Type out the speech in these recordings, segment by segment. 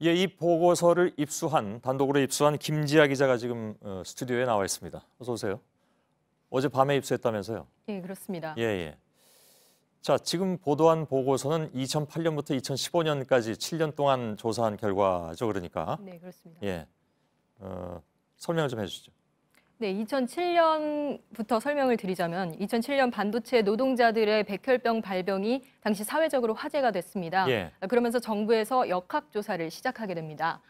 예, 이 보고서를 단독으로 입수한 김지아 기자가 지금 스튜디오에 나와 있습니다. 어서 오세요. 어제 밤에 입수했다면서요? 예, 그렇습니다. 예, 예. 자, 지금 보도한 보고서는 2008년부터 2015년까지 7년 동안 조사한 결과죠, 그러니까. 네, 그렇습니다. 예, 설명을 좀 해주시죠. 네, 2007년부터 설명을 드리자면 2007년 반도체 노동자들의 백혈병 발병이 당시 사회적으로 화제가 됐습니다. 예. 그러면서 정부에서 역학조사를 시작하게 됩니다.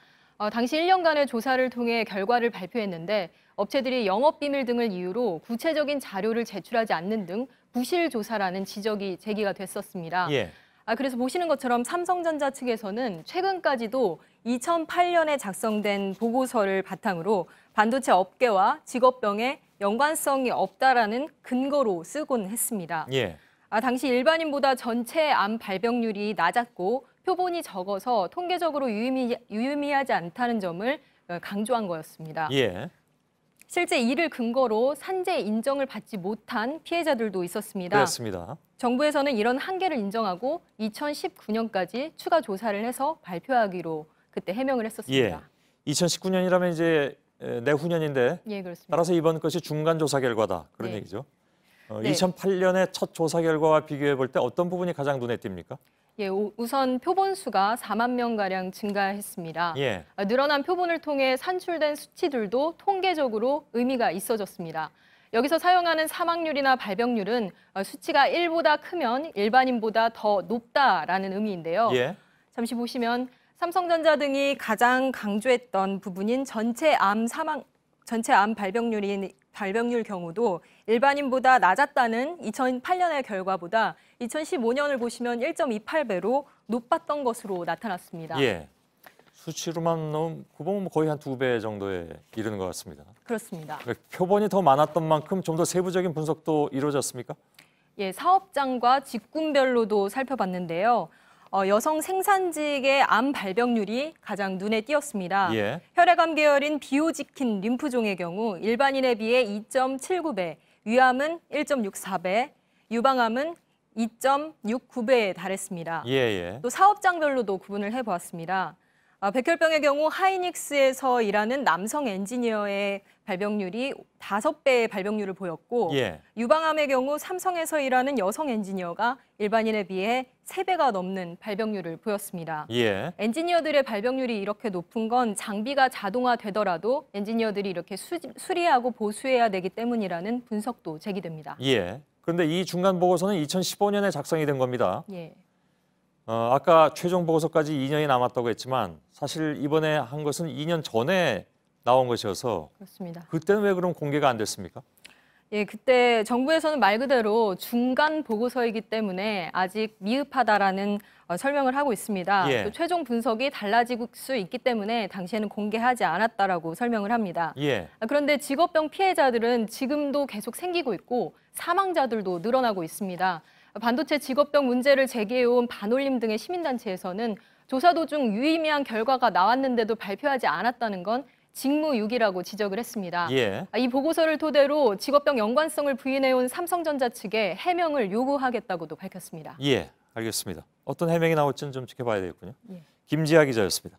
당시 1년간의 조사를 통해 결과를 발표했는데 업체들이 영업비밀 등을 이유로 구체적인 자료를 제출하지 않는 등 부실 조사라는 지적이 제기가 됐었습니다. 예. 그래서 보시는 것처럼 삼성전자 측에서는 최근까지도 2008년에 작성된 보고서를 바탕으로 반도체 업계와 직업병에 연관성이 없다라는 근거로 쓰곤 했습니다. 예. 당시 일반인보다 전체 암 발병률이 낮았고 표본이 적어서 통계적으로 유의미하지 않다는 점을 강조한 거였습니다. 예. 실제 이를 근거로 산재 인정을 받지 못한 피해자들도 있었습니다. 그렇습니다. 정부에서는 이런 한계를 인정하고 2019년까지 추가 조사를 해서 발표하기로 그때 해명을 했었습니다. 예. 2019년이라면 이제 내후년인데 예, 그렇습니다. 따라서 이번 것이 중간 조사 결과다. 그런 네. 얘기죠. 네. 2008년의 첫 조사 결과와 비교해 볼 때 어떤 부분이 가장 눈에 띕니까? 예, 우선 표본 수가 4만 명가량 증가했습니다. 예. 늘어난 표본을 통해 산출된 수치들도 통계적으로 의미가 있어졌습니다. 여기서 사용하는 사망률이나 발병률은 수치가 1보다 크면 일반인보다 더 높다라는 의미인데요. 예. 잠시 보시면 삼성전자 등이 가장 강조했던 부분인 전체 암 발병률 경우도 일반인보다 낮았다는 2008년의 결과보다 2015년을 보시면 1.28배로 높았던 것으로 나타났습니다. 예. 수치로만 보면 거의 한 2배 정도에 이르는 것 같습니다. 그렇습니다. 표본이 더 많았던 만큼 좀 더 세부적인 분석도 이루어졌습니까? 예, 사업장과 직군별로도 살펴봤는데요. 여성 생산직의 암 발병률이 가장 눈에 띄었습니다. 예. 혈액암 계열인 비호지킨 림프종의 경우 일반인에 비해 2.79배, 위암은 1.64배, 유방암은 2.69배에 달했습니다. 예. 또 사업장별로도 구분을 해보았습니다. 백혈병의 경우 하이닉스에서 일하는 남성 엔지니어의 발병률이 5배의 발병률을 보였고 예. 유방암의 경우 삼성에서 일하는 여성 엔지니어가 일반인에 비해 3배가 넘는 발병률을 보였습니다. 예. 엔지니어들의 발병률이 이렇게 높은 건 장비가 자동화되더라도 엔지니어들이 이렇게 수리하고 보수해야 되기 때문이라는 분석도 제기됩니다. 예. 그런데 이 중간 보고서는 2015년에 작성이 된 겁니다. 예. 아까 최종 보고서까지 2년이 남았다고 했지만 사실 이번에 한 것은 2년 전에 나온 것이어서 그렇습니다. 그때는 왜 그럼 공개가 안 됐습니까? 예, 그때 정부에서는 말 그대로 중간 보고서이기 때문에 아직 미흡하다라는 설명을 하고 있습니다. 예. 또 최종 분석이 달라질 수 있기 때문에 당시에는 공개하지 않았다라고 설명을 합니다. 예. 그런데 직업병 피해자들은 지금도 계속 생기고 있고 사망자들도 늘어나고 있습니다. 반도체 직업병 문제를 제기해온 반올림 등의 시민단체에서는 조사 도중 유의미한 결과가 나왔는데도 발표하지 않았다는 건 직무유기라고 지적을 했습니다. 예. 이 보고서를 토대로 직업병 연관성을 부인해온 삼성전자 측에 해명을 요구하겠다고도 밝혔습니다. 예, 알겠습니다. 어떤 해명이 나올지는 좀 지켜봐야 되겠군요. 예. 김지아 기자였습니다.